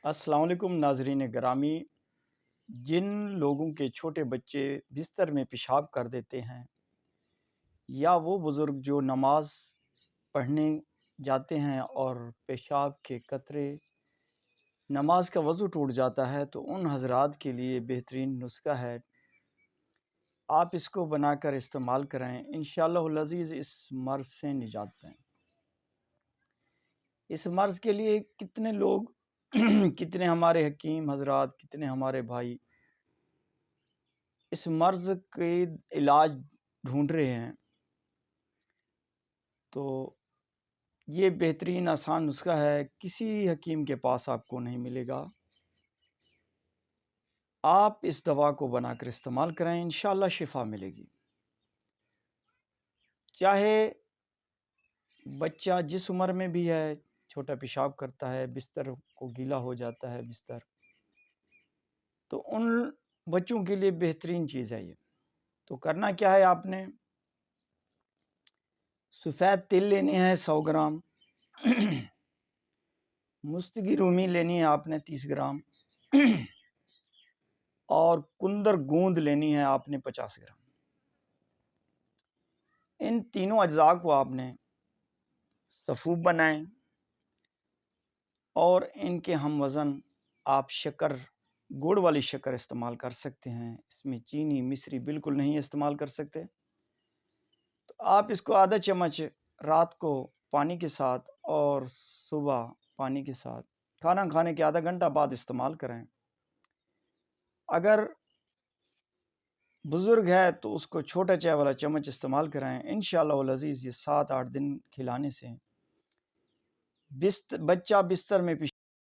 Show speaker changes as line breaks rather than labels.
السلام علیکم ناظرین گرامی۔ جن لوگوں کے چھوٹے بچے بستر میں پیشاب کر دیتے ہیں یا وہ بزرگ جو نماز پڑھنے جاتے ہیں اور پیشاب کے قطرے نماز کا وضو ٹوٹ جاتا ہے، تو ان حضرات کے لیے بہترین نسخہ ہے۔ آپ اس کو بنا کر استعمال کریں، انشاءاللہ العزیز اس مرض سے نجات پائیں۔ اس مرض کے لیے کتنے لوگ کتنے ہمارے حکیم حضرات، کتنے ہمارے بھائی اس مرض کے علاج ڈھونڈ رہے ہیں، تو یہ بہترین آسان نسخہ ہے، کسی حکیم کے پاس آپ کو نہیں ملے گا۔ آپ اس دوا کو بنا کر استعمال کریں، انشاءاللہ شفا ملے گی۔ چاہے بچہ جس عمر میں بھی ہے، چھوٹا پیشاب کرتا ہے، بستر کو گیلا ہو جاتا ہے بستر، تو ان بچوں کے لیے بہترین چیز ہے یہ۔ تو کرنا کیا ہے، آپ نے سفید تل لینے ہیں 100 گرام، مستگی رومی لینی ہے آپ نے 30 گرام، اور کندر گوند لینی ہے آپ نے 50 گرام۔ ان تینوں اجزاء کو آپ نے صفوف بنائیں، اور ان کے ہم وزن آپ شکر، گڑ والی شکر استعمال کر سکتے ہیں، اس میں چینی مصری بالکل نہیں استعمال کر سکتے۔ تو آپ اس کو آدھا چمچ رات کو پانی کے ساتھ اور صبح پانی کے ساتھ کھانا کھانے کے آدھا گھنٹہ بعد استعمال کریں۔ اگر بزرگ ہے تو اس کو چھوٹا چائے والا چمچ استعمال کریں، انشاءاللہ العزیز یہ 7-8 دن کھلانے سے بچہ بستر میں